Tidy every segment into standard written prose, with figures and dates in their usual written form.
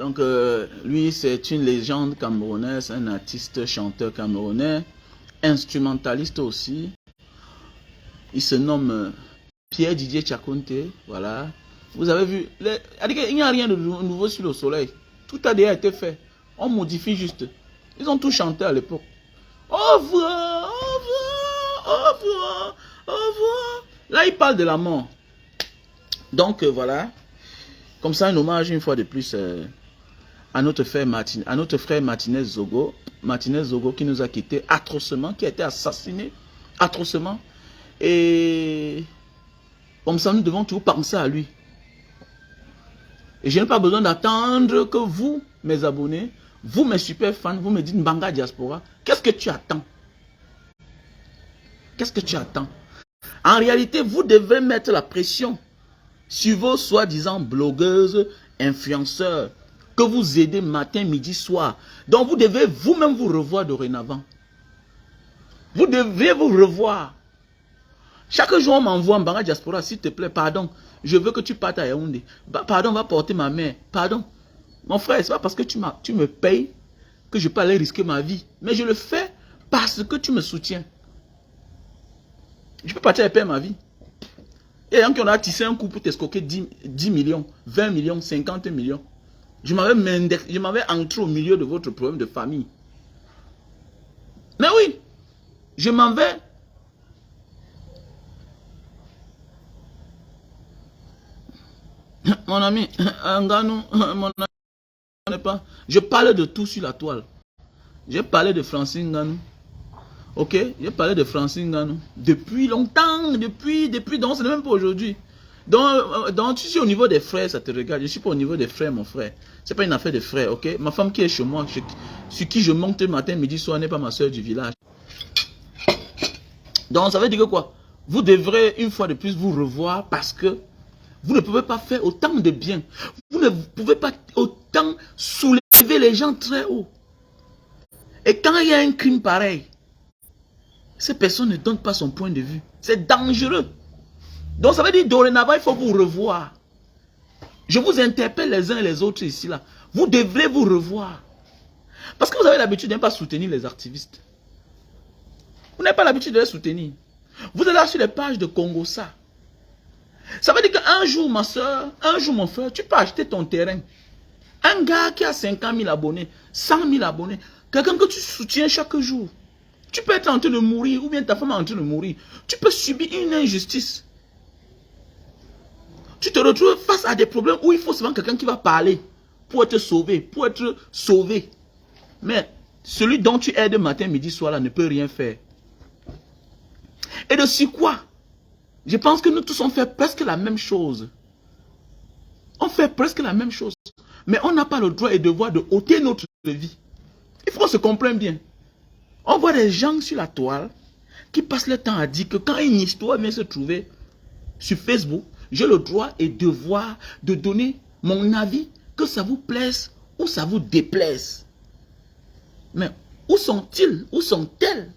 Donc, lui, c'est une légende camerounaise, un artiste, chanteur camerounais, instrumentaliste aussi. Il se nomme Pierre Didier Tchakounte, voilà. Vous avez vu, il n'y a rien de nouveau sur le soleil. Tout a déjà été fait. On modifie juste. Ils ont tout chanté à l'époque. Au revoir, au revoir, au revoir, au revoir. Là, il parle de la mort. Donc, voilà. Comme ça, un hommage une fois de plus à notre frère Martinez Zogo. Martinez Zogo qui nous a quittés atrocement, qui a été assassiné atrocement. Et comme ça, nous devons toujours penser à lui. Et je n'ai pas besoin d'attendre que vous, mes abonnés, vous, mes super fans, vous me dites Mbanga Diaspora, qu'est-ce que tu attends? Qu'est-ce que tu attends? En réalité, vous devez mettre la pression sur vos soi-disant blogueuses, influenceurs, que vous aidez matin, midi, soir. Donc vous devez vous-même vous revoir dorénavant. Vous devez vous revoir. Chaque jour, on m'envoie Mbanga Diaspora, s'il te plaît, pardon, je veux que tu partes à Yaoundé. Pardon, va porter ma mère. Pardon. Mon frère, c'est pas parce que tu me payes que je peux aller risquer ma vie. Mais je le fais parce que tu me soutiens. Je peux partir et perdre ma vie. Il y a des gens qui ont tissé un coup pour t'escroquer 10 millions, 20 millions, 50 millions. Je m'avais entré au milieu de votre problème de famille. Mais oui, je m'en vais. Mon ami, Nganou, mon ami, pas. Je parle de tout sur la toile. J'ai parlé de Francine Nganou. Ok, j'ai parlé de Francine Nganou. Depuis longtemps, depuis, donc ce n'est même pas aujourd'hui. Donc, tu suis au niveau des frères, ça te regarde. Je ne suis pas au niveau des frères, mon frère. Ce n'est pas une affaire de frères, ok? Ma femme qui est chez moi, sur qui je monte matin, midi, soir, n'est pas ma soeur du village. Donc, ça veut dire que quoi? Vous devrez, une fois de plus, vous revoir parce que vous ne pouvez pas faire autant de bien. Vous ne pouvez pas autant soulever les gens très haut. Et quand il y a un crime pareil, ces personnes ne donnent pas son point de vue. C'est dangereux. Donc ça veut dire dorénavant, il faut vous revoir. Je vous interpelle les uns et les autres ici là. Vous devrez vous revoir. Parce que vous avez l'habitude de ne pas soutenir les activistes. Vous n'avez pas l'habitude de les soutenir. Vous êtes là sur les pages de Congossa. Ça veut dire qu'un jour, ma soeur, un jour, mon frère, tu peux acheter ton terrain. Un gars qui a 50 000 abonnés, 100 000 abonnés, quelqu'un que tu soutiens chaque jour. Tu peux être en train de mourir, ou bien ta femme est en train de mourir. Tu peux subir une injustice. Tu te retrouves face à des problèmes où il faut souvent quelqu'un qui va parler pour être sauvé, pour être sauvé. Mais celui dont tu aides matin, midi, soir là ne peut rien faire. Et de sur quoi? Je pense que nous tous on fait presque la même chose. On fait presque la même chose. Mais on n'a pas le droit et le devoir de ôter notre vie. Il faut qu'on se comprenne bien. On voit des gens sur la toile qui passent le temps à dire que quand une histoire vient se trouver sur Facebook, j'ai le droit et devoir de donner mon avis, que ça vous plaise ou ça vous déplaise. Mais où sont-ils? Où sont-elles?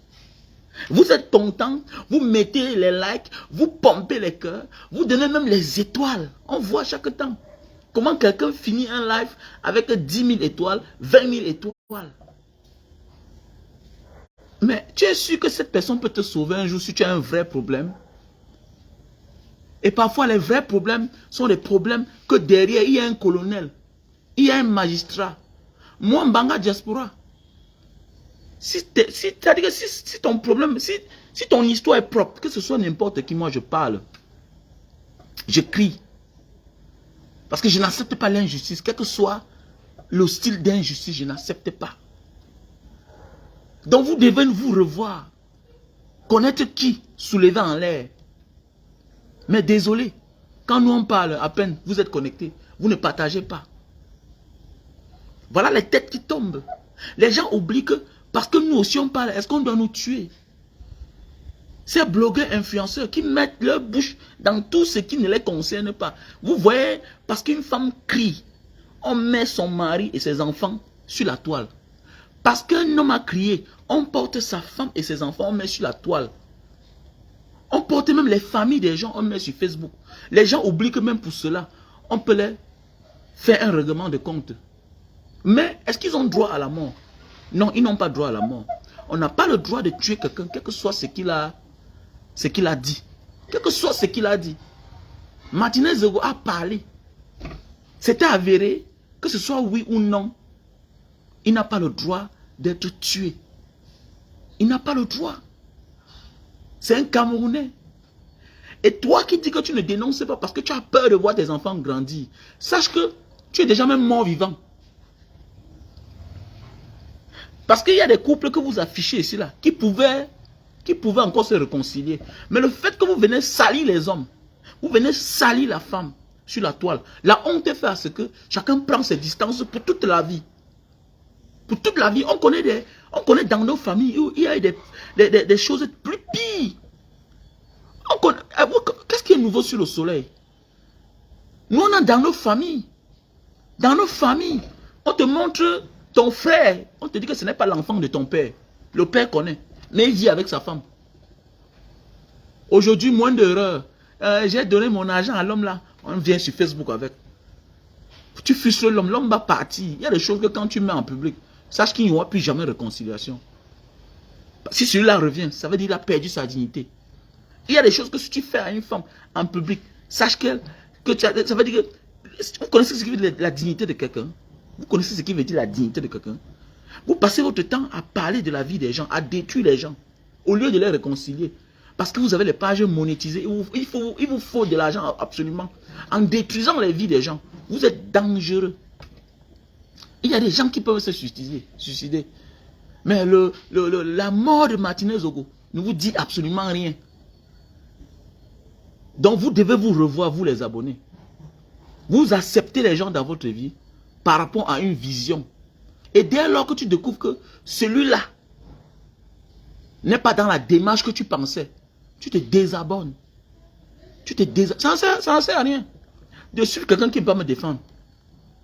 Vous êtes content, vous mettez les likes, vous pompez les cœurs, vous donnez même les étoiles. On voit chaque temps. Comment quelqu'un finit un live avec 10 000 étoiles, 20 000 étoiles. Mais tu es sûr que cette personne peut te sauver un jour si tu as un vrai problème? Et parfois, les vrais problèmes sont des problèmes que derrière, il y a un colonel, il y a un magistrat. Moi, Mbanga Diaspora, si ton problème, si ton histoire est propre, que ce soit n'importe qui, moi je parle, je crie. Parce que je n'accepte pas l'injustice, quel que soit le style d'injustice, je n'accepte pas. Donc vous devez vous revoir, connaître qui, soulever en l'air. Mais désolé, quand nous on parle, à peine vous êtes connectés, vous ne partagez pas. Voilà les têtes qui tombent. Les gens oublient que, parce que nous aussi on parle, est-ce qu'on doit nous tuer? Ces blogueurs influenceurs qui mettent leur bouche dans tout ce qui ne les concerne pas. Vous voyez, parce qu'une femme crie, on met son mari et ses enfants sur la toile. Parce qu'un homme a crié, on porte sa femme et ses enfants, on met sur la toile. On porte même les familles des gens, on met sur Facebook. Les gens oublient que même pour cela, on peut les faire un règlement de compte. Mais est-ce qu'ils ont droit à la mort? Non, ils n'ont pas droit à la mort. On n'a pas le droit de tuer quelqu'un, quel que soit ce qu'il a dit. Quel que soit ce qu'il a dit. Martinez Zogo a parlé. C'était avéré, que ce soit oui ou non. Il n'a pas le droit d'être tué. Il n'a pas le droit. C'est un Camerounais. Et toi qui dis que tu ne dénonces pas parce que tu as peur de voir tes enfants grandir, sache que tu es déjà même mort vivant. Parce qu'il y a des couples que vous affichez ici là, qui pouvaient encore se réconcilier. Mais le fait que vous venez salir les hommes, vous venez salir la femme sur la toile, la honte est faite à ce que chacun prend ses distances pour toute la vie. Pour toute la vie, on connaît dans nos familles où il y a des choses plus pires. Qu'est-ce qui est nouveau sur le soleil? Nous, on a dans nos familles. Dans nos familles, on te montre ton frère. On te dit que ce n'est pas l'enfant de ton père. Le père connaît, mais il vit avec sa femme. Aujourd'hui, moins d'erreurs. J'ai donné mon argent à l'homme là. On vient sur Facebook avec. Tu frustres l'homme, l'homme va partir. Il y a des choses que quand tu mets en public, sache qu'il n'y aura plus jamais de réconciliation. Si celui-là revient, ça veut dire qu'il a perdu sa dignité. Il y a des choses que si tu fais à une femme en public, sache ça veut dire que vous connaissez ce qui veut dire la dignité de quelqu'un. Vous connaissez ce qui veut dire la dignité de quelqu'un. Vous passez votre temps à parler de la vie des gens, à détruire les gens, au lieu de les réconcilier. Parce que vous avez les pages monétisées. Il vous faut de l'argent absolument. En détruisant les vies des gens, vous êtes dangereux. Il y a des gens qui peuvent se suicider. Mais la mort de Martinez Zogo ne vous dit absolument rien. Donc vous devez vous revoir, vous les abonnés. Vous acceptez les gens dans votre vie par rapport à une vision. Et dès lors que tu découvres que celui-là n'est pas dans la démarche que tu pensais, tu te désabonnes. Ça ne sert à rien de suivre quelqu'un qui ne peut pas me défendre.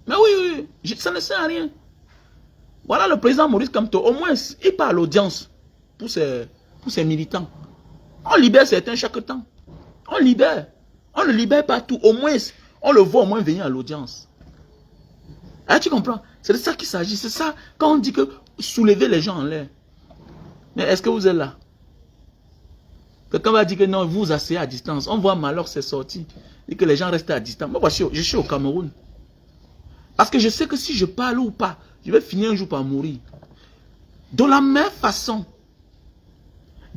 Mais oui, ça ne sert à rien. Voilà le président Maurice Kamto, au moins il parle à l'audience pour ses militants. On libère certains chaque temps. On libère. On ne libère pas tout. Au moins, on le voit au moins venir à l'audience. Ah, tu comprends? C'est de ça qu'il s'agit. C'est ça quand on dit que soulever les gens en l'air. Mais est-ce que vous êtes là? Quelqu'un va dire que non, vous asseyez à distance. On voit Malok c'est sorti. Et que les gens restent à distance. Moi, je suis au Cameroun. Parce que je sais que si je parle ou pas, je vais finir un jour par mourir. De la même façon,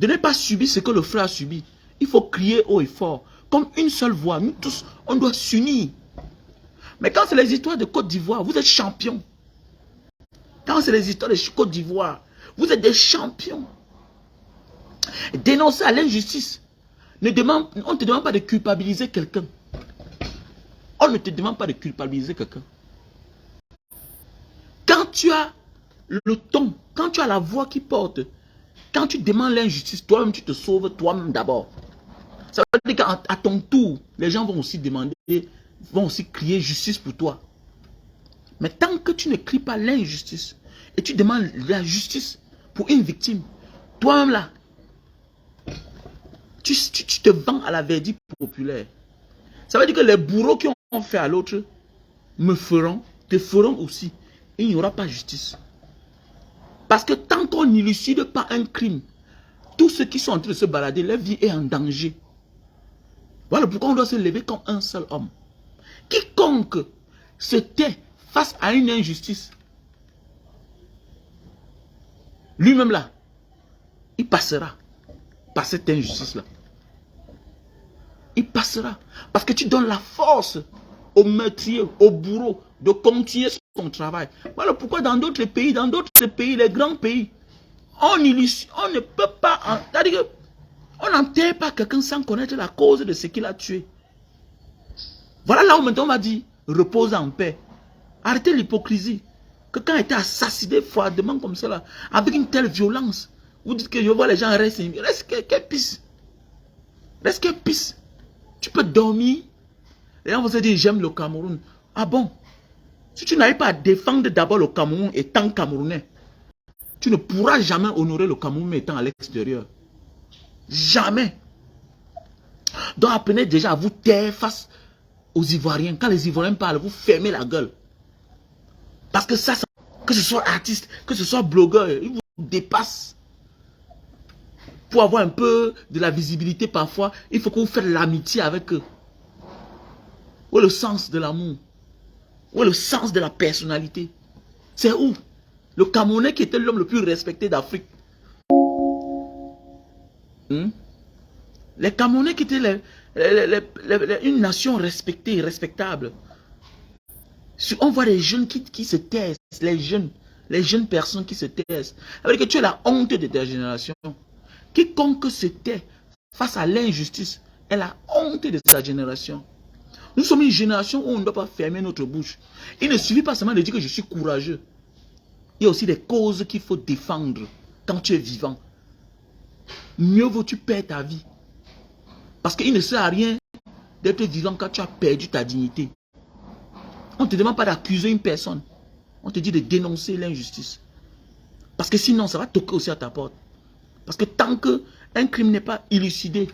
de ne pas subir ce que le frère a subi. Il faut crier haut et fort. Comme une seule voix. Nous tous, on doit s'unir. Mais quand c'est les histoires de Côte d'Ivoire, vous êtes champions. Quand c'est les histoires de Côte d'Ivoire, vous êtes des champions. Dénoncer à l'injustice. On ne te demande pas de culpabiliser quelqu'un. On ne te demande pas de culpabiliser quelqu'un. Quand tu as le ton, quand tu as la voix qui porte, quand tu demandes l'injustice, toi-même tu te sauves toi-même d'abord. Ça veut dire qu'à ton tour, les gens vont aussi demander, vont aussi crier justice pour toi. Mais tant que tu ne cries pas l'injustice et tu demandes la justice pour une victime, toi-même là, tu te vends à la verdict populaire. Ça veut dire que les bourreaux qui ont fait à l'autre te feront aussi. Et il n'y aura pas justice. Parce que tant qu'on n'élucide pas un crime, tous ceux qui sont en train de se balader, leur vie est en danger. Voilà pourquoi on doit se lever comme un seul homme. Quiconque se tait face à une injustice, lui-même là, il passera par cette injustice-là. Il passera. Parce que tu donnes la force au meurtrier, au bourreau, de continuer son travail. Voilà pourquoi dans d'autres pays, les grands pays, on ne peut pas... C'est-à-dire qu'on n'enterre pas quelqu'un sans connaître la cause de ce qu'il a tué. Voilà là où maintenant on va dire, repose en paix. Arrêtez l'hypocrisie. Quelqu'un a été assassiné froidement comme cela, avec une telle violence. Vous dites que je vois les gens rester. Reste quelle pisse. Reste quelle pisse. Tu peux dormir. Et on vous a dit, j'aime le Cameroun. Ah bon? Si tu n'arrives pas à défendre d'abord le Cameroun étant Camerounais, tu ne pourras jamais honorer le Cameroun étant à l'extérieur. Jamais. Donc apprenez déjà à vous taire face aux Ivoiriens. Quand les Ivoiriens parlent, vous fermez la gueule. Parce que ça Que ce soit artiste, que ce soit blogueur, ils vous dépassent. Pour avoir un peu de la visibilité parfois, il faut que vous faites l'amitié avec eux. Où est le sens de l'amour? Où est le sens de la personnalité? C'est où? Le Camerounais qui était l'homme le plus respecté d'Afrique. Les Camerounais qui étaient une nation respectée, respectable. On voit les jeunes qui se taisent, les jeunes personnes qui se taisent. Avec que tu es la honte de ta génération. Quiconque se tait face à l'injustice est la honte de sa génération. Nous sommes une génération où on ne doit pas fermer notre bouche. Il ne suffit pas seulement de dire que je suis courageux. Il y a aussi des causes qu'il faut défendre quand tu es vivant. Mieux vaut tu perds ta vie. Parce qu'il ne sert à rien d'être vivant quand tu as perdu ta dignité. On ne te demande pas d'accuser une personne. On te dit de dénoncer l'injustice. Parce que sinon, ça va toquer aussi à ta porte. Parce que tant qu'un crime n'est pas élucidé,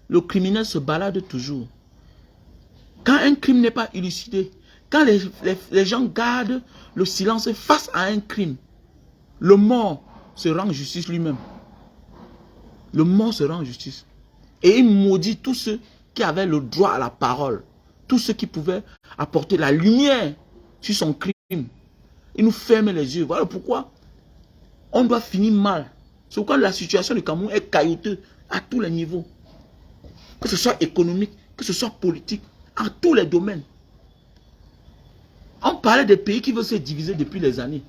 le criminel se balade toujours. Quand un crime n'est pas élucidé, quand les gens gardent le silence face à un crime, le mort se rend justice lui-même. Le mort se rend justice. Et il maudit tous ceux qui avaient le droit à la parole. Tous ceux qui pouvaient apporter la lumière sur son crime. Il nous ferme les yeux. Voilà pourquoi on doit finir mal. C'est pourquoi la situation du Cameroun est caillouteuse à tous les niveaux. Que ce soit économique, que ce soit politique, à tous les domaines. On parlait des pays qui veulent se diviser depuis des années.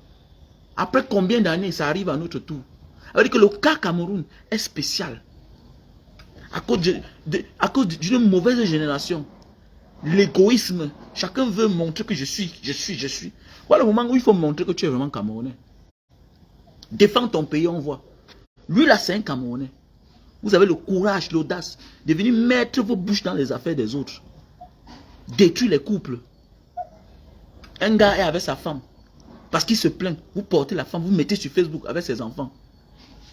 Après combien d'années ça arrive à notre tour? Ça veut dire que le cas Cameroun est spécial. À cause d'une mauvaise génération. L'égoïsme. Chacun veut montrer que je suis. Voilà le moment où il faut montrer que tu es vraiment Camerounais. Défends ton pays, on voit. Lui là, c'est un Camerounais. Vous avez le courage, l'audace de venir mettre vos bouches dans les affaires des autres. Détruire les couples. Un gars est avec sa femme. Parce qu'il se plaint. Vous portez la femme, vous mettez sur Facebook avec ses enfants.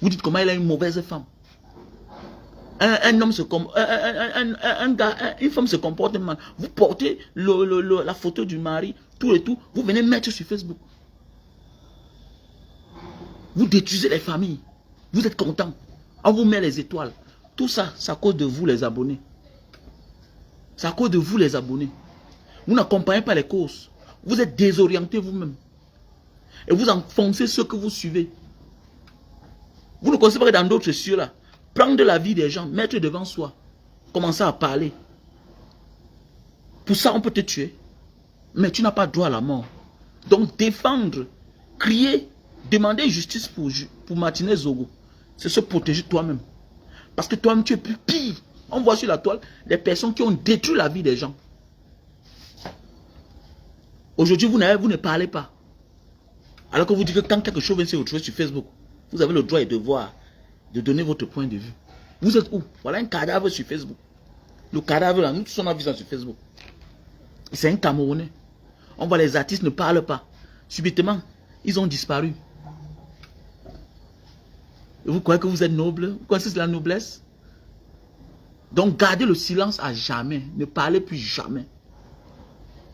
Vous dites comment il a une mauvaise femme. Une femme se comporte mal. Vous portez la photo du mari, tout et tout. Vous venez mettre sur Facebook. Vous détruisez les familles. Vous êtes content. On vous met les étoiles. Tout ça, c'est à cause de vous les abonnés. C'est à cause de vous les abonnés. Vous n'accompagnez pas les causes. Vous êtes désorienté vous-même. Et vous enfoncez ceux que vous suivez. Vous ne connaissez pas que dans d'autres cieux là, prendre la vie des gens, mettre devant soi, commencer à parler. Pour ça, on peut te tuer. Mais tu n'as pas droit à la mort. Donc défendre, crier, demander justice pour Martinez Zogo, c'est se protéger toi-même. Parce que toi-même, tu es plus pire. On voit sur la toile des personnes qui ont détruit la vie des gens. Aujourd'hui, vous ne parlez pas. Alors que vous dites que quand quelque chose vient se retrouver sur Facebook, vous avez le droit et le devoir de donner votre point de vue. Vous êtes où? Voilà un cadavre sur Facebook. Le cadavre là, nous tous on a vu ça sur Facebook. C'est un Camerounais. On voit les artistes ne parlent pas. Subitement, ils ont disparu. Et vous croyez que vous êtes noble? Vous connaissez la noblesse? Donc gardez le silence à jamais. Ne parlez plus jamais.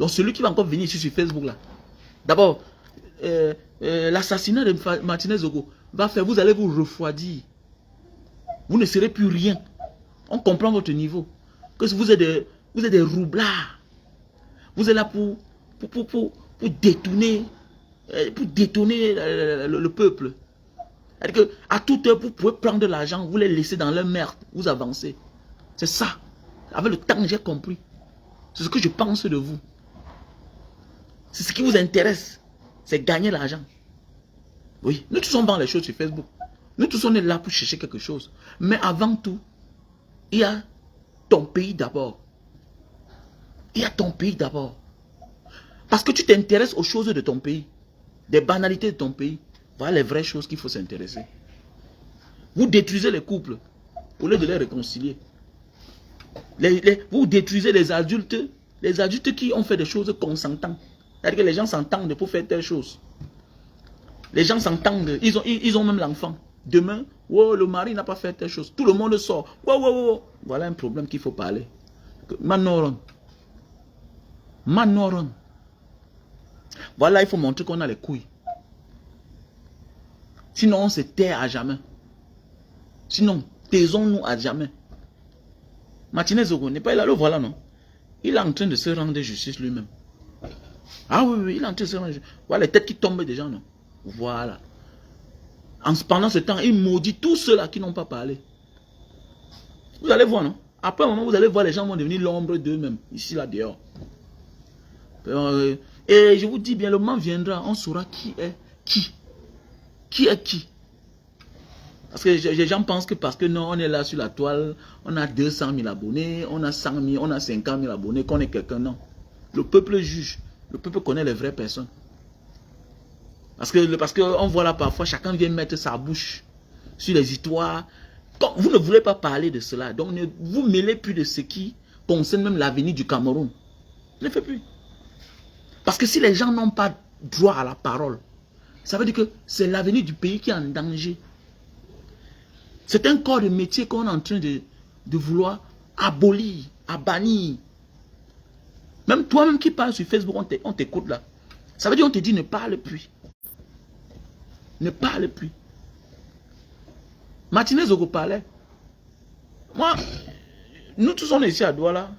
Donc celui qui va encore venir ici sur Facebook là. D'abord, l'assassinat de Martinez Zogo va faire, vous allez vous refroidir. Vous ne serez plus rien. On comprend votre niveau. Que vous êtes des roublards. Vous êtes là pour détourner, le peuple. C'est-à-dire qu'à toute heure, vous pouvez prendre de l'argent, vous les laissez dans leur merde, vous avancez. C'est ça. Avec le temps, j'ai compris. C'est ce que je pense de vous. C'est ce qui vous intéresse. C'est gagner l'argent. Oui, nous tous on vend les choses sur Facebook. Nous tous on est là pour chercher quelque chose. Mais avant tout, il y a ton pays d'abord. Il y a ton pays d'abord. Parce que tu t'intéresses aux choses de ton pays. Des banalités de ton pays. Voilà les vraies choses qu'il faut s'intéresser. Vous détruisez les couples au lieu de les réconcilier. Vous détruisez les adultes qui ont fait des choses consentantes. C'est-à-dire que les gens s'entendent pour faire telle chose. Les gens s'entendent, ils ont même l'enfant. Demain, oh, le mari n'a pas fait telle chose. Tout le monde sort. Oh, oh, oh. Voilà un problème qu'il faut parler. Manoron. Manoron. Voilà, il faut montrer qu'on a les couilles. Sinon, on se tait à jamais. Sinon, taisons-nous à jamais. Martinez Zogo n'est pas là, le voilà, non? Il est en train de se rendre justice lui-même. Ah oui, oui, il est en train de se rendre justice. Voilà les têtes qui tombent des gens, non? Voilà. Pendant ce temps, il maudit tous ceux-là qui n'ont pas parlé. Vous allez voir, non? Après un moment, vous allez voir, les gens vont devenir l'ombre d'eux-mêmes, ici, là, dehors. Et je vous dis bien, le moment viendra, on saura qui est qui. Qui est qui? Parce que les gens pensent que parce que non, on est là sur la toile, on a 200 000 abonnés, on a 100 000, on a 50 000 abonnés, qu'on est quelqu'un. Non. Le peuple juge. Le peuple connaît les vraies personnes. Parce que on voit là parfois, chacun vient mettre sa bouche sur les histoires. Quand vous ne voulez pas parler de cela, donc ne vous mêlez plus de ce qui concerne même l'avenir du Cameroun. Ne faites plus. Parce que si les gens n'ont pas droit à la parole, ça veut dire que c'est l'avenir du pays qui est en danger. C'est un corps de métier qu'on est en train de vouloir abolir, bannir. Même toi-même qui parles sur Facebook, on t'écoute là. Ça veut dire qu'on te dit ne parle plus. Ne parle plus. Martinez Zogo parlait. Moi, nous tous on est ici à Douala,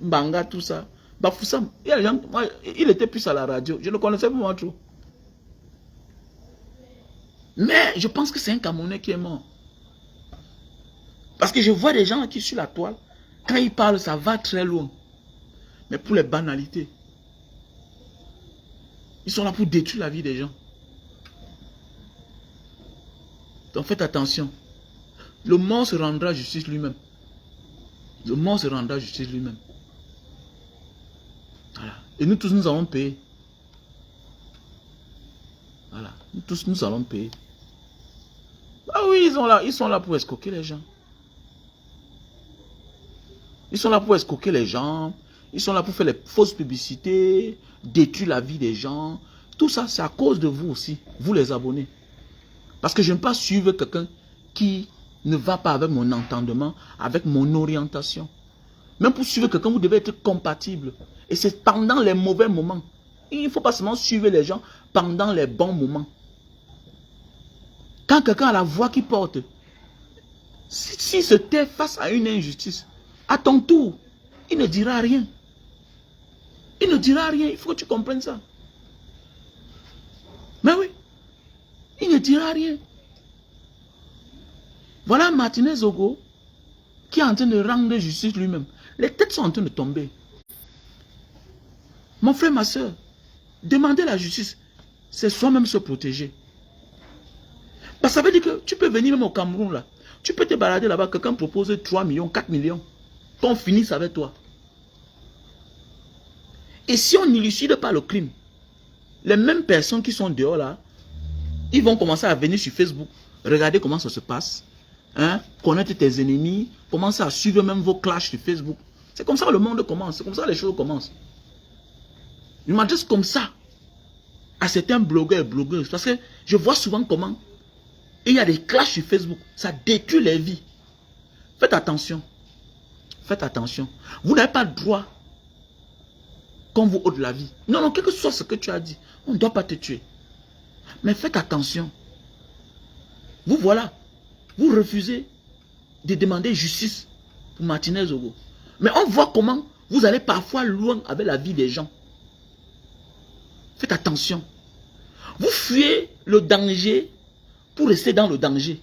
Banga, tout ça. Bafoussam, il était plus à la radio. Je ne connaissais pas moi trop. Mais je pense que c'est un Camerounais qui est mort. Parce que je vois des gens qui sur la toile, quand ils parlent, ça va très loin. Mais pour les banalités, ils sont là pour détruire la vie des gens. Donc faites attention. Le mort se rendra justice lui-même. Le mort se rendra justice lui-même. Voilà. Et nous tous, nous allons payer. Voilà. Nous tous, nous allons payer. Ah oui, ils sont là pour escroquer les gens. Ils sont là pour escroquer les gens. Ils sont là pour faire les fausses publicités, détruire la vie des gens. Tout ça, c'est à cause de vous aussi, vous les abonnés. Parce que je ne peux pas suivre quelqu'un qui ne va pas avec mon entendement, avec mon orientation. Même pour suivre quelqu'un, vous devez être compatible. Et c'est pendant les mauvais moments. Il ne faut pas seulement suivre les gens pendant les bons moments. Quand quelqu'un a la voix qui porte, s'il se tait face à une injustice, à ton tour, il ne dira rien. Il ne dira rien, il faut que tu comprennes ça. Mais oui, il ne dira rien. Voilà Martinez Zogo qui est en train de rendre justice lui-même. Les têtes sont en train de tomber. Mon frère, ma soeur, demander la justice, c'est soi-même se protéger. Parce que ça veut dire que tu peux venir même au Cameroun là. Tu peux te balader là-bas, quelqu'un propose 3 millions, 4 millions. Qu'on finisse avec toi. Et si on n'illucide pas le crime, les mêmes personnes qui sont dehors là, ils vont commencer à venir sur Facebook, regarder comment ça se passe, hein, connaître tes ennemis, commencer à suivre même vos clashs sur Facebook. C'est comme ça que le monde commence, c'est comme ça que les choses commencent. Je m'adresse comme ça à certains blogueurs et blogueuses, parce que je vois souvent comment il y a des clashs sur Facebook, ça détruit les vies. Faites attention. Faites attention. Vous n'avez pas le droit qu'on vous ôte la vie. Non, non, quel que soit ce que tu as dit, on ne doit pas te tuer. Mais faites attention. Vous voilà, vous refusez de demander justice pour Martinez Zogo. Mais on voit comment vous allez parfois loin avec la vie des gens. Faites attention. Vous fuyez le danger pour rester dans le danger.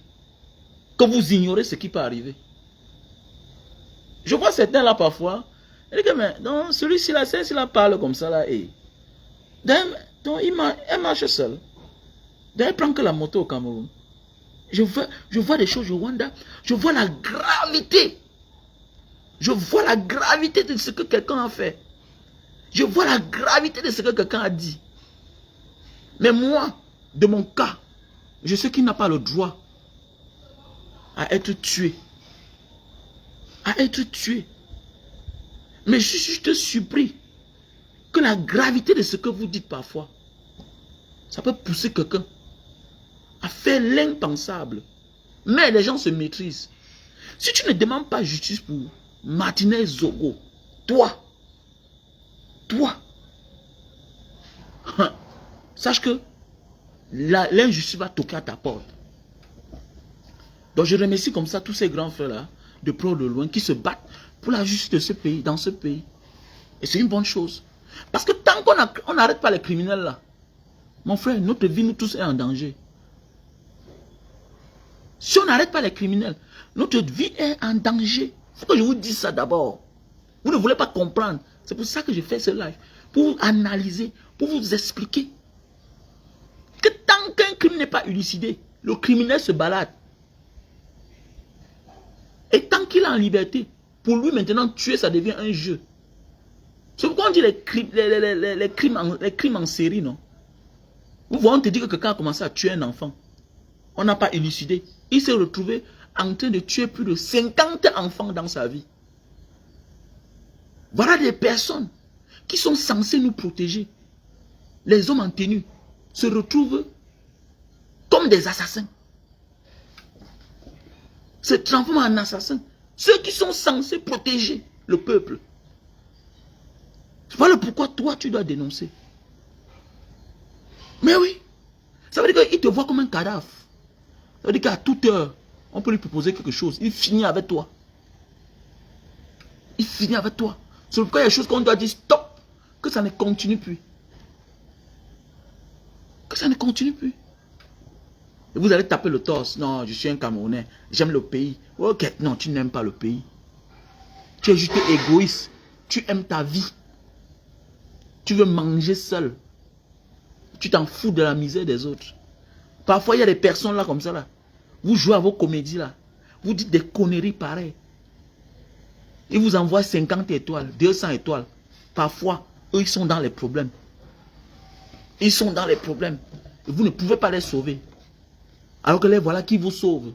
Que vous ignorez ce qui peut arriver. Je vois certains là parfois. Mais celui-ci là, celui-ci là parle comme ça là. Et donc elle marche seule. Elle prend que la moto au Cameroun. Je vois des choses au Rwanda. Je vois la gravité. Je vois la gravité de ce que quelqu'un a fait. Je vois la gravité de ce que quelqu'un a dit. Mais moi, de mon cas, je sais qu'il n'a pas le droit à être tué. À être tué. Mais je te supplie que la gravité de ce que vous dites parfois, ça peut pousser quelqu'un à faire l'impensable. Mais les gens se maîtrisent. Si tu ne demandes pas justice pour Martinez Zogo, toi, sache que l'injustice va toquer à ta porte. Donc je remercie comme ça tous ces grands frères-là, de près ou de loin, qui se battent pour la justice de ce pays, dans ce pays. Et c'est une bonne chose. Parce que tant qu'on n'arrête pas les criminels là, mon frère, notre vie, nous tous, est en danger. Si on n'arrête pas les criminels, notre vie est en danger. Il faut que je vous dise ça d'abord. Vous ne voulez pas comprendre. C'est pour ça que je fais ce live. Pour vous analyser, pour vous expliquer que tant qu'un crime n'est pas élucidé, le criminel se balade. Et tant qu'il est en liberté, pour lui maintenant, tuer, ça devient un jeu. C'est pourquoi on dit les crimes en série, non? Vous voyez, on te dit que quelqu'un a commencé à tuer un enfant. On n'a pas élucidé. Il s'est retrouvé en train de tuer plus de 50 enfants dans sa vie. Voilà des personnes qui sont censées nous protéger. Les hommes en tenue se retrouvent comme des assassins. Se transforment en assassins. Ceux qui sont censés protéger le peuple. Voilà pourquoi toi tu dois dénoncer. Mais oui. Ça veut dire qu'il te voit comme un cadavre. Ça veut dire qu'à toute heure, on peut lui proposer quelque chose. Il finit avec toi. Il finit avec toi. C'est pourquoi il y a des choses qu'on doit dire stop. Que ça ne continue plus. Que ça ne continue plus. Et vous allez taper le torse. Non, je suis un Camerounais. J'aime le pays. Ok, non, tu n'aimes pas le pays. Tu es juste égoïste. Tu aimes ta vie. Tu veux manger seul. Tu t'en fous de la misère des autres. Parfois, il y a des personnes là comme ça. Là. Vous jouez à vos comédies là. Vous dites des conneries pareilles. Ils vous envoient 50 étoiles, 200 étoiles. Parfois, eux, ils sont dans les problèmes. Ils sont dans les problèmes. Et vous ne pouvez pas les sauver. Alors que les voilà qui vous sauvent.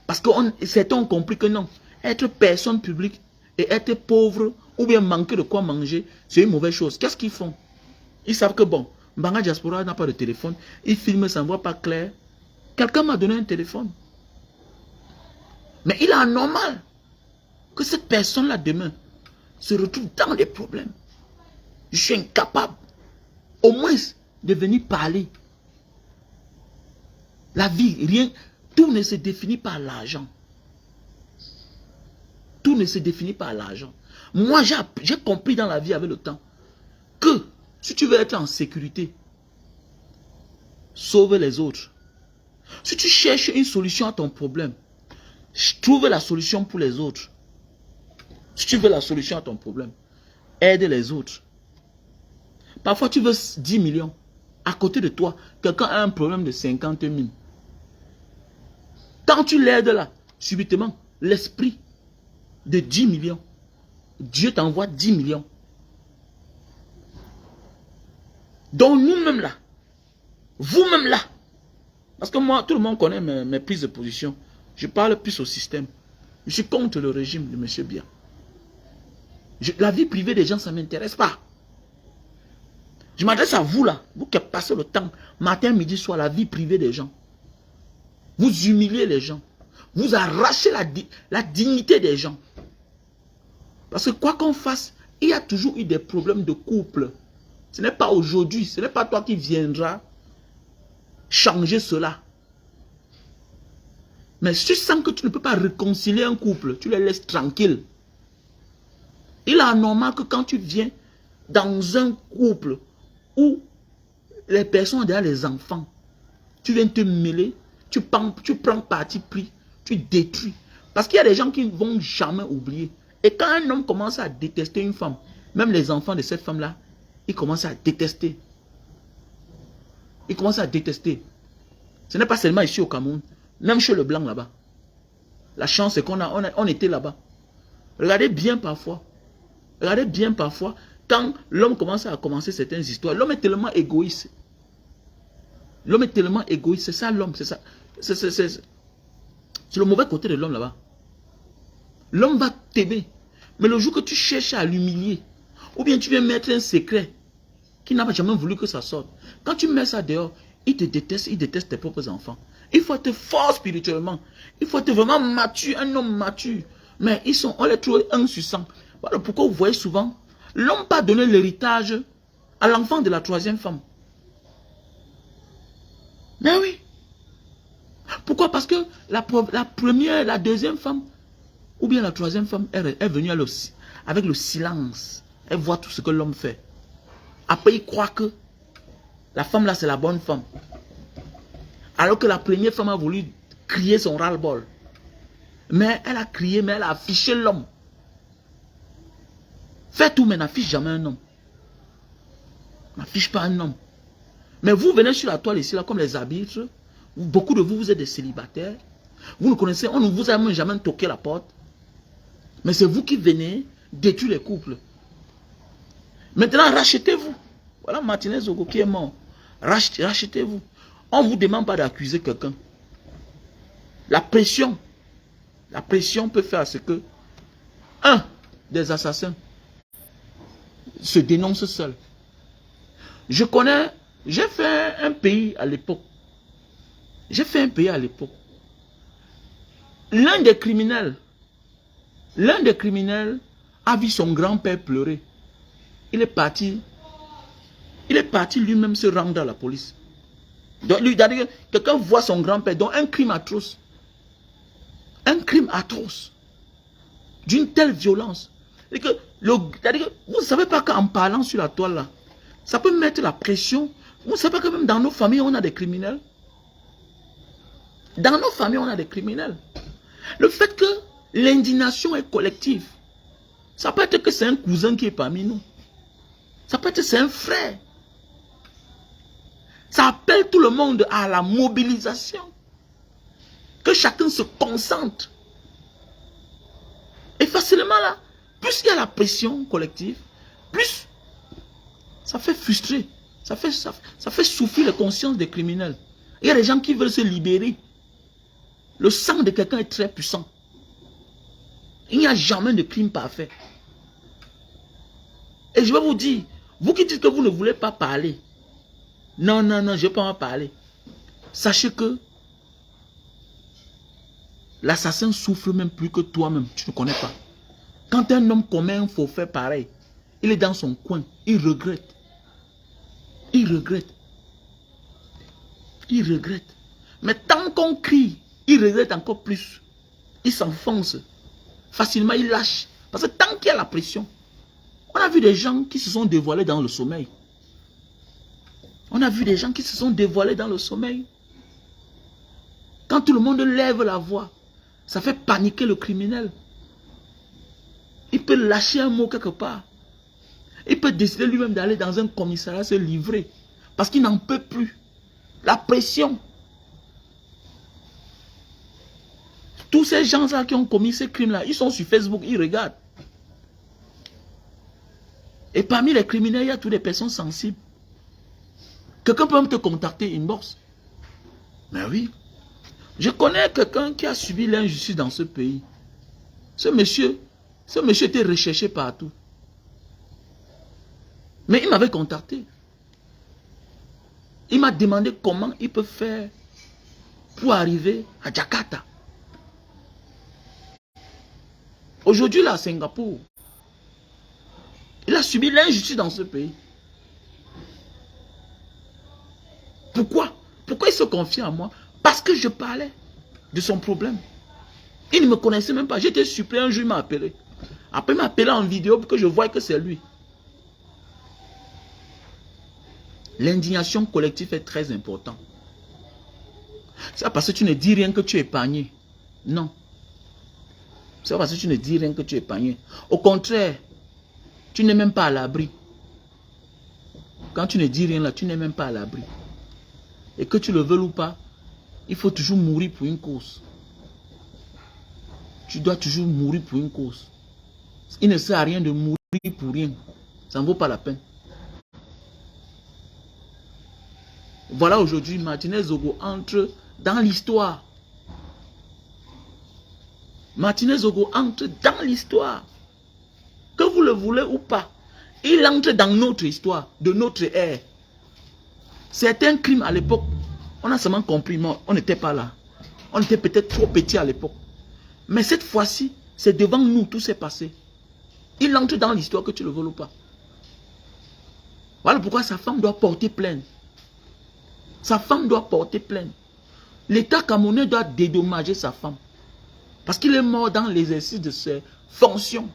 Parce que certains ont compris que non. Être personne publique et être pauvre ou bien manquer de quoi manger, c'est une mauvaise chose. Qu'est-ce qu'ils font? Ils savent que bon, Mbanga Diaspora n'a pas de téléphone. Il filme, ça ne voit pas clair. Quelqu'un m'a donné un téléphone. Mais il est anormal que cette personne-là demain se retrouve dans des problèmes. Je suis incapable au moins de venir parler. La vie, rien, tout ne se définit pas par l'argent. Tout ne se définit pas par l'argent. Moi, j'ai compris dans la vie avec le temps que si tu veux être en sécurité, sauve les autres. Si tu cherches une solution à ton problème, trouve la solution pour les autres. Si tu veux la solution à ton problème, aide les autres. Parfois, tu veux 10 millions. À côté de toi, quelqu'un a un problème de 50 000. Quand tu l'aides là, subitement, l'esprit de 10 millions, Dieu t'envoie 10 millions. Donc nous-mêmes là, vous-même là, parce que moi, tout le monde connaît mes prises de position. Je parle plus au système. Je suis contre le régime de M. Biya. La vie privée des gens, ça ne m'intéresse pas. Je m'adresse à vous là, vous qui passez le temps, matin, midi, soir, la vie privée des gens. Vous humiliez les gens. Vous arrachez la dignité des gens. Parce que quoi qu'on fasse, il y a toujours eu des problèmes de couple. Ce n'est pas aujourd'hui, ce n'est pas toi qui viendras changer cela. Mais si tu sens que tu ne peux pas réconcilier un couple, tu les laisses tranquilles. Il est anormal que quand tu viens dans un couple où les personnes ont déjà les enfants, tu viens te mêler, tu prends parti pris, tu détruis. Parce qu'il y a des gens qui ne vont jamais oublier. Et quand un homme commence à détester une femme, même les enfants de cette femme-là, ils commencent à détester. Ils commencent à détester. Ce n'est pas seulement ici au Cameroun, même chez le blanc là-bas. La chance c'est qu'on était là-bas. Regardez bien parfois. Regardez bien parfois, quand l'homme commence à commencer certaines histoires, l'homme est tellement égoïste. L'homme est tellement égoïste, c'est ça l'homme, c'est ça. C'est le mauvais côté de l'homme là-bas. L'homme va t'aimer. Mais le jour que tu cherches à l'humilier, ou bien tu viens mettre un secret qui n'a jamais voulu que ça sorte, quand tu mets ça dehors, il te déteste, il déteste tes propres enfants. Il faut être fort spirituellement. Il faut être vraiment mature, un homme mature. Mais on les trouve 1 sur 100. Voilà pourquoi vous voyez souvent, l'homme pas donné l'héritage à l'enfant de la 3e femme. Mais oui. Pourquoi? Parce que la première, la deuxième femme, ou bien la troisième femme, elle est venue avec le silence. Elle voit tout ce que l'homme fait. Après, il croit que la femme là, c'est la bonne femme. Alors que la première femme a voulu crier son ras-le-bol. Mais elle a crié, mais elle a affiché l'homme. Fais tout, mais n'affiche jamais un homme. N'affiche pas un homme. Mais vous venez sur la toile ici, là, comme les arbitres. Beaucoup de vous, vous êtes des célibataires. Vous ne connaissez, on ne vous a même jamais toqué la porte. Mais c'est vous qui venez détruire les couples. Maintenant, rachetez-vous. Voilà Martinez Zogo qui est mort. Rachetez-vous. On ne vous demande pas d'accuser quelqu'un. La pression peut faire ce que un des assassins se dénonce seul. Je connais, j'ai fait un pays à l'époque. L'un des criminels a vu son grand-père pleurer. Il est parti lui-même se rendre à la police. Donc, quelqu'un voit son grand-père, donc un crime atroce. Un crime atroce. D'une telle violence. Vous ne savez pas qu'en parlant sur la toile là, ça peut mettre la pression. Vous ne savez pas que même dans nos familles, on a des criminels. Dans nos familles, on a des criminels. Le fait que l'indignation est collective, ça peut être que c'est un cousin qui est parmi nous. Ça peut être que c'est un frère. Ça appelle tout le monde à la mobilisation. Que chacun se concentre. Et facilement là, plus il y a la pression collective, plus ça fait frustrer. Ça fait souffrir la conscience des criminels. Il y a des gens qui veulent se libérer. Le sang de quelqu'un est très puissant. Il n'y a jamais de crime parfait. Et je vais vous dire, vous qui dites que vous ne voulez pas parler, non, je ne vais pas en parler. Sachez que l'assassin souffre même plus que toi-même, tu ne connais pas. Quand un homme commet un forfait pareil, il est dans son coin, il regrette. Il regrette. Il regrette. Mais tant qu'on crie, il regrette encore plus. Il s'enfonce. Facilement, il lâche. Parce que tant qu'il y a la pression, on a vu des gens qui se sont dévoilés dans le sommeil. On a vu des gens qui se sont dévoilés dans le sommeil. Quand tout le monde lève la voix, ça fait paniquer le criminel. Il peut lâcher un mot quelque part. Il peut décider lui-même d'aller dans un commissariat se livrer. Parce qu'il n'en peut plus. La pression. Tous ces gens-là qui ont commis ces crimes-là, ils sont sur Facebook, ils regardent. Et parmi les criminels, il y a toutes les personnes sensibles. Quelqu'un peut même te contacter inbox. Mais oui. Je connais quelqu'un qui a subi l'injustice dans ce pays. Ce monsieur était recherché partout. Mais il m'avait contacté. Il m'a demandé comment il peut faire pour arriver à Jakarta. Aujourd'hui, là, à Singapour, il a subi l'injustice dans ce pays. Pourquoi? Pourquoi il se confie à moi? Parce que je parlais de son problème. Il ne me connaissait même pas. J'étais surpris, un jour, il m'a appelé. Après, il m'a appelé en vidéo pour que je voie que c'est lui. L'indignation collective est très importante. C'est pas parce que tu ne dis rien que tu es épargné. Non. C'est pas parce que tu ne dis rien que tu es épargné. Au contraire, tu n'es même pas à l'abri. Quand tu ne dis rien là, tu n'es même pas à l'abri. Et que tu le veuilles ou pas, il faut toujours mourir pour une cause. Tu dois toujours mourir pour une cause. Il ne sert à rien de mourir pour rien. Ça ne vaut pas la peine. Voilà aujourd'hui, Martinez Zogo entre dans l'histoire. Martinez Zogo entre dans l'histoire. Que vous le voulez ou pas, il entre dans notre histoire, de notre ère. Certains crimes à l'époque, on a seulement compris, mais on n'était pas là. On était peut-être trop petits à l'époque. Mais cette fois-ci, c'est devant nous, tout s'est passé. Il entre dans l'histoire, que tu le veuilles ou pas. Voilà pourquoi sa femme doit porter plainte. Sa femme doit porter plainte. L'État camerounais doit dédommager sa femme. Parce qu'il est mort dans l'exercice de ses fonctions.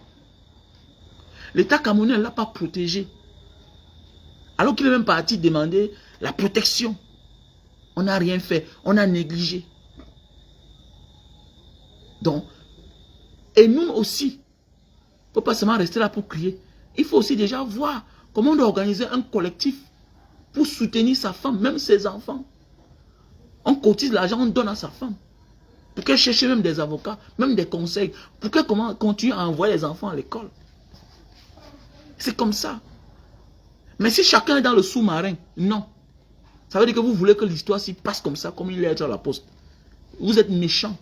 L'État camerounais ne l'a pas protégé. Alors qu'il est même parti demander la protection. On n'a rien fait. On a négligé. Donc, et nous aussi, il ne faut pas seulement rester là pour crier. Il faut aussi déjà voir comment on doit organiser un collectif pour soutenir sa femme, même ses enfants. On cotise l'argent, on donne à sa femme. Pour qu'elle cherche même des avocats, même des conseils. Pour qu'elle continue à envoyer les enfants à l'école. C'est comme ça. Mais si chacun est dans le sous-marin, non. Ça veut dire que vous voulez que l'histoire s'y passe comme ça, comme il est à la poste. Vous êtes méchant.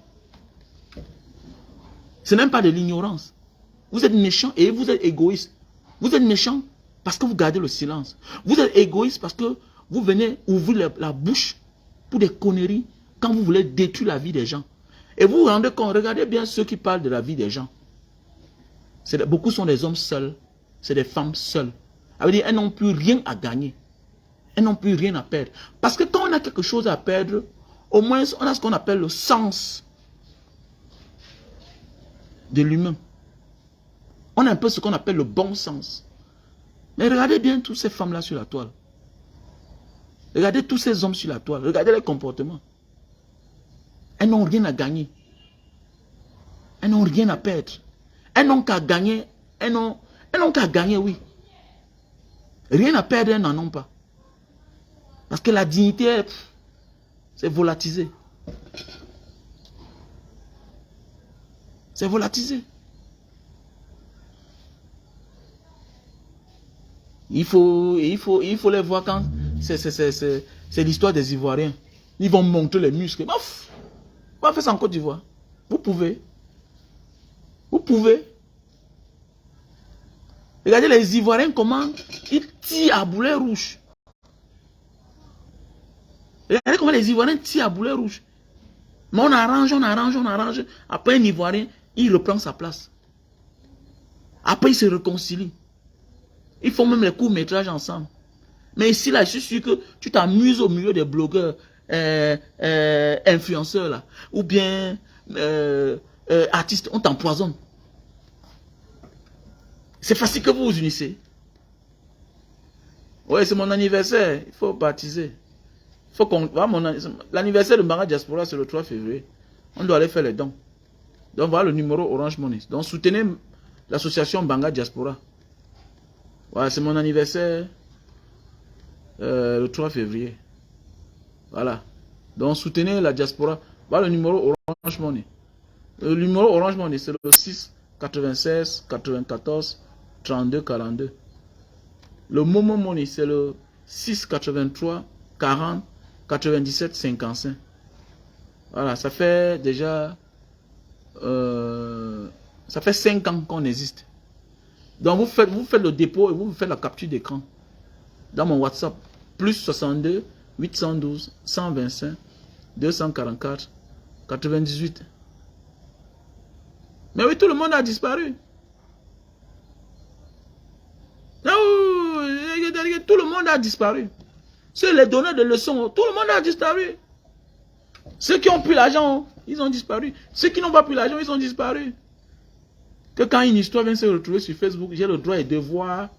Ce n'est pas de l'ignorance. Vous êtes méchant et vous êtes égoïste. Vous êtes méchant parce que vous gardez le silence. Vous êtes égoïste parce que vous venez ouvrir la bouche pour des conneries quand vous voulez détruire la vie des gens. Et vous vous rendez compte, regardez bien ceux qui parlent de la vie des gens. Beaucoup sont des hommes seuls, c'est des femmes seules. Ça veut dire elles n'ont plus rien à gagner. Elles n'ont plus rien à perdre. Parce que quand on a quelque chose à perdre, au moins on a ce qu'on appelle le sens de l'humain. On a un peu ce qu'on appelle le bon sens. Mais regardez bien toutes ces femmes-là sur la toile. Regardez tous ces hommes sur la toile. Regardez les comportements. Elles n'ont rien à gagner. Elles n'ont rien à perdre. Elles n'ont qu'à gagner. Elles n'ont qu'à gagner, oui. Rien à perdre, elles n'en ont pas. Parce que la dignité, c'est volatilisé. C'est volatilisé. Il faut les voir quand c'est l'histoire des Ivoiriens. Ils vont montrer les muscles. Bof, on va faire ça en Côte d'Ivoire. Vous pouvez. Vous pouvez. Regardez les Ivoiriens comment ils tirent à boulet rouge. Regardez comment les Ivoiriens tirent à boulet rouge. Mais on arrange. Après un Ivoirien, il reprend sa place. Après, ils se réconcilient. Ils font même les courts-métrages ensemble. Mais ici, là, je suis sûr que tu t'amuses au milieu des blogueurs, influenceurs, là. Ou bien artistes, on t'empoisonne. C'est facile que vous vous unissez. Ouais, c'est mon anniversaire. Il faut baptiser. L'anniversaire de Mbanga Diaspora, c'est le 3 février. On doit aller faire les dons. Donc, voilà le numéro Orange Money. Donc, soutenez l'association Mbanga Diaspora. Voilà, c'est mon anniversaire le 3 février. Voilà. Donc, soutenez la diaspora. Voilà le numéro Orange Money. Le numéro Orange Money, c'est le 6 96 94 32 42. Le Momo Money, c'est le 6 83 40 97 55. Voilà, ça fait déjà... ça fait 5 ans qu'on existe. Donc vous faites le dépôt et vous faites la capture d'écran. Dans mon WhatsApp. Plus 62 812 125 244 98. Mais oui, tout le monde a disparu. Non, tout le monde a disparu. Ceux les donneurs de leçons, tout le monde a disparu. Ceux qui ont pris l'argent, ils ont disparu. Ceux qui n'ont pas pris l'argent, ils ont disparu. Que quand une histoire vient se retrouver sur Facebook, j'ai le droit et devoir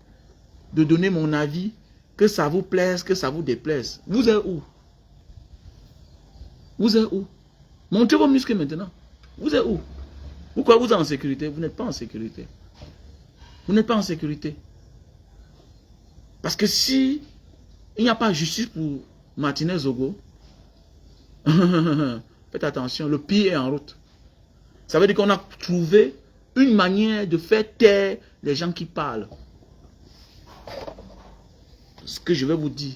de donner mon avis, que ça vous plaise, que ça vous déplaise. Vous êtes où? Vous êtes où? Montrez vos muscles maintenant. Vous êtes où? Pourquoi vous êtes en sécurité? Vous n'êtes pas en sécurité. Vous n'êtes pas en sécurité. Parce que si il n'y a pas de justice pour Martinez Zogo, faites attention, le pire est en route. Ça veut dire qu'on a trouvé une manière de faire taire les gens qui parlent. Ce que je vais vous dire.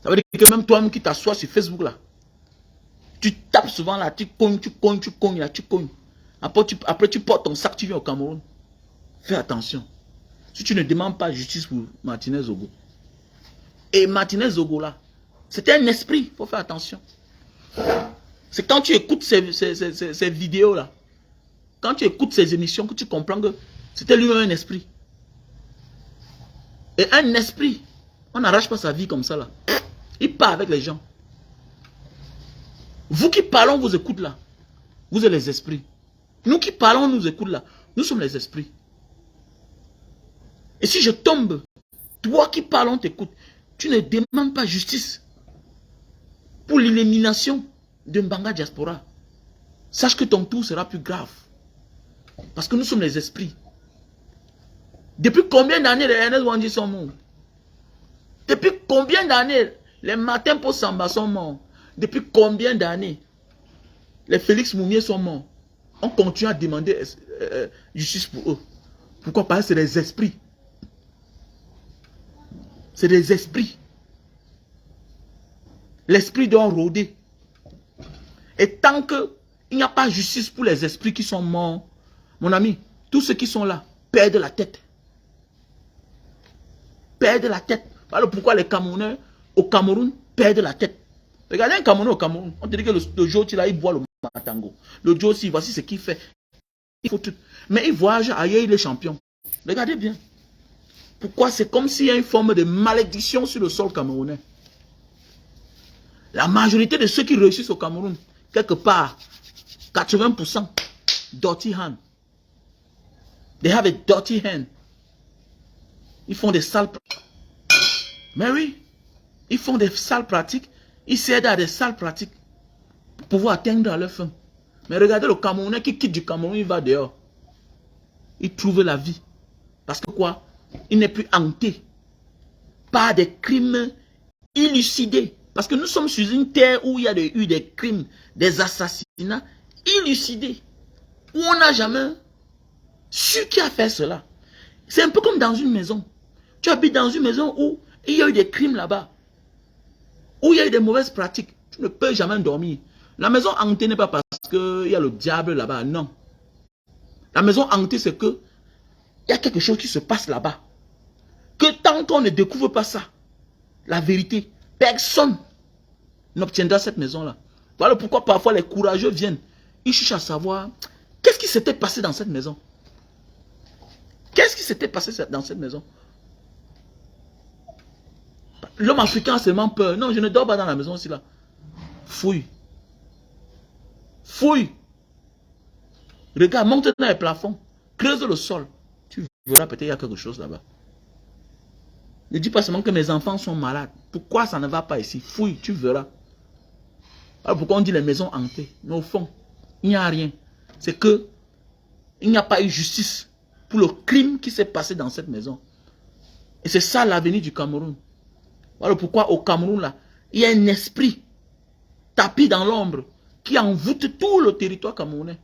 Ça veut dire que même toi-même qui t'assois sur Facebook là, tu tapes souvent là, tu cognes là, tu cognes. Après tu portes ton sac, tu viens au Cameroun. Fais attention. Si tu ne demandes pas justice pour Martinez Zogo. Et Martinez Zogo là, c'était un esprit, il faut faire attention. C'est quand tu écoutes ces vidéos là, quand tu écoutes ces émissions, que tu comprends que c'était lui-même un esprit. Et un esprit On n'arrache pas sa vie comme ça là. Il part avec les gens. Vous qui parlons, vous écoutez là. Vous êtes les esprits. Nous qui parlons, nous écoutons là. Nous sommes les esprits. Et si je tombe, toi qui parles, on t'écoute. Tu ne demandes pas justice pour l'élimination de Mbanga Diaspora. Sache que ton tour sera plus grave. Parce que nous sommes les esprits. Depuis combien d'années les Ernest Wandji sont morts? Depuis combien d'années les Martin pour Samba sont morts? Depuis combien d'années les Félix Moumier sont morts? On continue à demander justice pour eux. Pourquoi? Parce que c'est des esprits. C'est des esprits. L'esprit doit rôder. Et tant qu'il n'y a pas justice pour les esprits qui sont morts, mon ami, tous ceux qui sont là perdent la tête. Perdent la tête. Voilà pourquoi les Camerounais au Cameroun perdent la tête. Regardez un Camerounais au Cameroun. On te dit que le Joti là, il boit le matango. Le Joti, voici ce qu'il fait. Il faut tout. Mais il voyage ailleurs, il est champion. Regardez bien. Pourquoi? C'est comme s'il y a une forme de malédiction sur le sol camerounais. La majorité de ceux qui réussissent au Cameroun, quelque part, 80%, dirty hand. They have a dirty hand. Ils font des sales pratiques. Mais oui, ils font des sales pratiques. Ils s'aident à des sales pratiques pour pouvoir atteindre leur fin. Mais regardez le Camerounais qui quitte du Cameroun, il va dehors. Il trouve la vie. Parce que quoi? Il n'est plus hanté par des crimes élucidés. Parce que nous sommes sur une terre où il y a eu des crimes, des assassinats élucidés. Où on n'a jamais su qui a fait cela. C'est un peu comme dans une maison. Tu habites dans une maison où il y a eu des crimes là-bas. Où il y a eu des mauvaises pratiques. Tu ne peux jamais dormir. La maison hantée n'est pas parce qu'il y a le diable là-bas. Non. La maison hantée, c'est que il y a quelque chose qui se passe là-bas. Que tant qu'on ne découvre pas ça, la vérité, personne n'obtiendra cette maison-là. Voilà pourquoi parfois les courageux viennent. Ils cherchent à savoir qu'est-ce qui s'était passé dans cette maison. Qu'est-ce qui s'était passé dans cette maison? L'homme africain a seulement peur. Non, je ne dors pas dans la maison aussi là. Fouille. Fouille. Regarde, monte dans les plafonds. Creuse le sol. Tu verras peut-être qu'il y a quelque chose là-bas. Ne dis pas seulement que mes enfants sont malades. Pourquoi ça ne va pas ici? Fouille, tu verras. Alors pourquoi on dit les maisons hantées? Mais au fond, il n'y a rien. C'est que il n'y a pas eu justice pour le crime qui s'est passé dans cette maison. Et c'est ça l'avenir du Cameroun. Voilà pourquoi au Cameroun, là, il y a un esprit tapis dans l'ombre qui envoûte tout le territoire camerounais.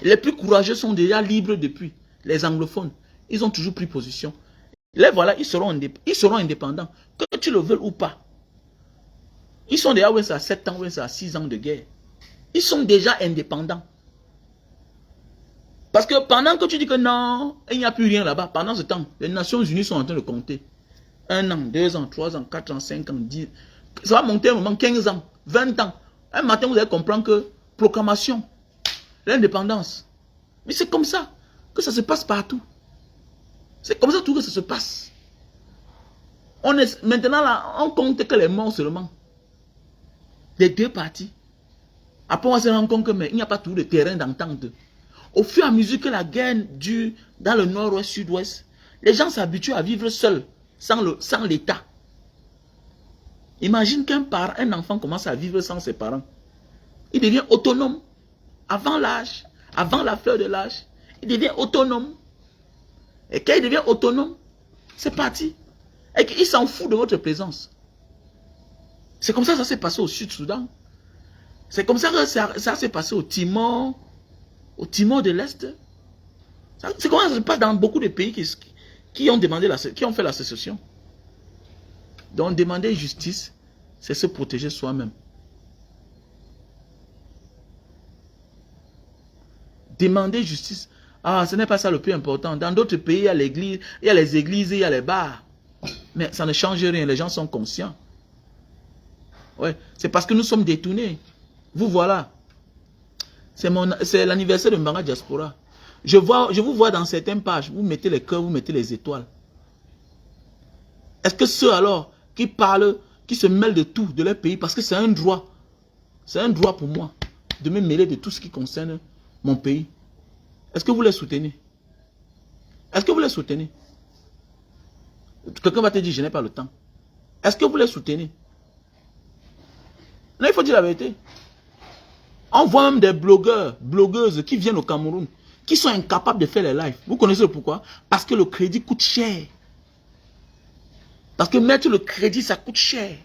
Les plus courageux sont déjà libres depuis. Les anglophones, ils ont toujours pris position. Les voilà, ils seront indépendants. Que tu le veuilles ou pas. Ils sont déjà à 7 ans, à 6 ans de guerre. Ils sont déjà indépendants. Parce que pendant que tu dis que non, il n'y a plus rien là-bas, pendant ce temps, les Nations Unies sont en train de compter. 1 an, 2 ans, 3 ans, 4 ans, 5 ans, 10. Ça va monter un moment, 15 ans, 20 ans. Un matin, vous allez comprendre que proclamation, l'indépendance. Mais c'est comme ça que ça se passe partout. C'est comme ça tout que ça se passe. On est maintenant là, on compte que les morts seulement. Les deux parties. Après, on se rend compte que il n'y a pas tout de terrain d'entente. Au fur et à mesure que la guerre dure dans le nord-ouest, sud-ouest, les gens s'habituent à vivre seuls, sans l'État. Imagine un enfant commence à vivre sans ses parents. Il devient autonome. Avant l'âge, avant la fleur de l'âge, il devient autonome. Et quand il devient autonome, c'est parti. Et qu'il s'en fout de votre présence. C'est comme ça que ça s'est passé au Sud-Soudan. C'est comme ça que ça s'est passé au Timor de l'Est. C'est comme ça que ça se passe dans beaucoup de pays qui ont fait la sécession. Donc demander justice, c'est se protéger soi-même. Demander justice, ce n'est pas ça le plus important. Dans d'autres pays, il y a l'église, il y a les églises, il y a les bars. Mais ça ne change rien, les gens sont conscients. Ouais, c'est parce que nous sommes détournés. Vous voilà. C'est l'anniversaire de Mbanga Diaspora. Je vous vois dans certaines pages, vous mettez les cœurs, vous mettez les étoiles. Est-ce que ceux alors qui parlent, qui se mêlent de tout, de leur pays, parce que c'est un droit pour moi de me mêler de tout ce qui concerne mon pays. Est-ce que vous les soutenez? Est-ce que vous les soutenez? Quelqu'un va te dire, je n'ai pas le temps. Est-ce que vous les soutenez? Non, il faut dire la vérité. On voit même des blogueurs, blogueuses qui viennent au Cameroun, qui sont incapables de faire les lives. Vous connaissez pourquoi? Parce que le crédit coûte cher. Parce que mettre le crédit, ça coûte cher.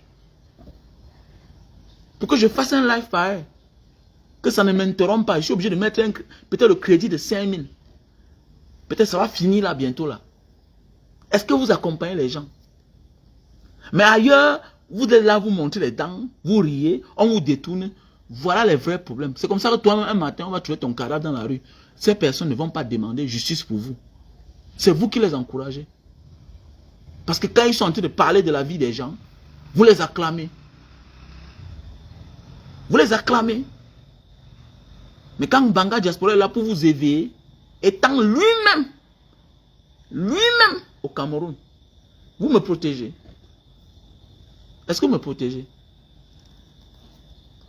Pour que je fasse un live pareil, que ça ne m'interrompe pas, je suis obligé de mettre peut-être le crédit de 5 000. Peut-être ça va finir là bientôt là. Est-ce que vous accompagnez les gens? Mais ailleurs, vous êtes là, vous montrez les dents, vous riez, on vous détourne. Voilà les vrais problèmes. C'est comme ça que toi-même, un matin, on va trouver ton cadavre dans la rue. Ces personnes ne vont pas demander justice pour vous. C'est vous qui les encouragez. Parce que quand ils sont en train de parler de la vie des gens, vous les acclamez. Vous les acclamez. Mais quand Mbanga Diaspora est là pour vous éveiller, étant lui-même au Cameroun, vous me protégez. Est-ce que vous me protégez?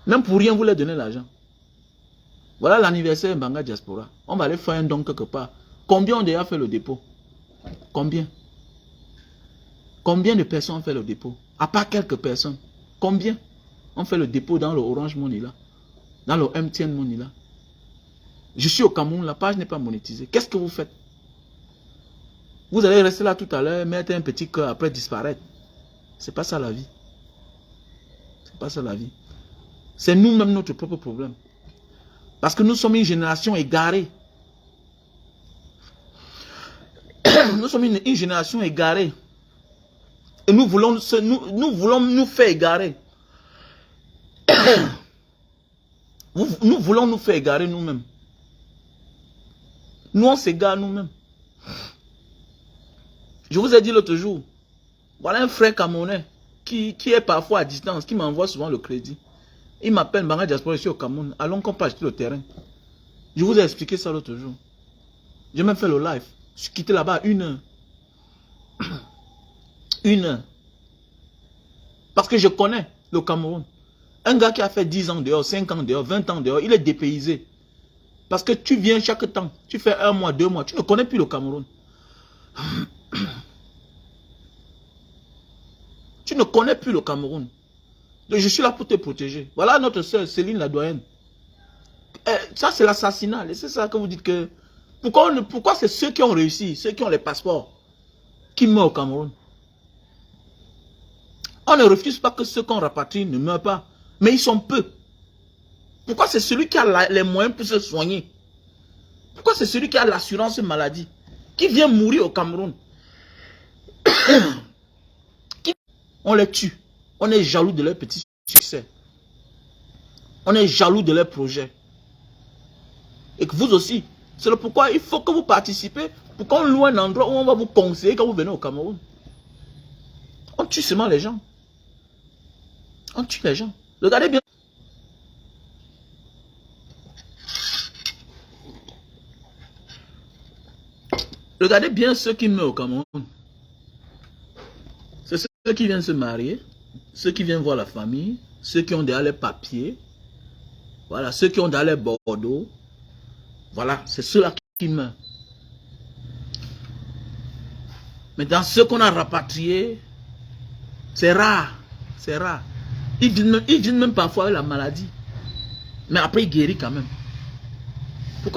Même pour rien, vous leur donnez l'argent. Voilà l'anniversaire de Mbanga Diaspora. On va aller faire un don quelque part. Combien ont déjà fait le dépôt? Combien? Combien de personnes ont fait le dépôt? À part quelques personnes. Combien ont fait le dépôt dans le Orange Money là? Dans le MTN Money là? Je suis au Cameroun, la page n'est pas monétisée. Qu'est-ce que vous faites? Vous allez rester là tout à l'heure, mettre un petit cœur, après disparaître. C'est pas ça la vie. C'est pas ça la vie. C'est nous-mêmes notre propre problème. Parce que nous sommes une génération égarée. Nous sommes une génération égarée. Et nous voulons nous faire égarer. Nous voulons nous faire égarer nous-mêmes. Nous, on s'égare nous-mêmes. Je vous ai dit l'autre jour, voilà un frère camerounais qui est parfois à distance, qui m'envoie souvent le crédit. Il m'appelle, Mbanga Diaspora, ici au Cameroun. Allons qu'on peut acheter le terrain. Je vous ai expliqué ça l'autre jour. J'ai même fait le live. Je suis quitté là-bas à 1 heure. 1 heure. Parce que je connais le Cameroun. Un gars qui a fait 10 ans dehors, 5 ans dehors, 20 ans dehors, il est dépaysé. Parce que tu viens chaque temps. Tu fais 1 mois, 2 mois. Tu ne connais plus le Cameroun. Tu ne connais plus le Cameroun. Donc je suis là pour te protéger. Voilà notre soeur Céline la doyenne. Ça c'est l'assassinat. C'est ça que vous dites que... Pourquoi c'est ceux qui ont réussi, ceux qui ont les passeports, qui meurent au Cameroun? On ne refuse pas que ceux qu'on rapatrie ne meurent pas. Mais ils sont peu. Pourquoi c'est celui qui a les moyens pour se soigner? Pourquoi c'est celui qui a l'assurance maladie qui vient mourir au Cameroun? On les tue. On est jaloux de leur petit succès. On est jaloux de leurs projets. Et que vous aussi. C'est pourquoi il faut que vous participez pour qu'on loue un endroit où on va vous conseiller quand vous venez au Cameroun. On tue seulement les gens. On tue les gens. Regardez bien. Regardez bien ceux qui meurent au Cameroun. C'est ceux qui viennent se marier, ceux qui viennent voir la famille, ceux qui ont déjà les papiers, voilà, ceux qui ont déjà les bordeaux. Voilà, c'est ceux-là qui meurent. Mais dans ceux qu'on a rapatriés, c'est rare. C'est rare. Ils viennent même parfois avec la maladie. Mais après, ils guérissent quand même.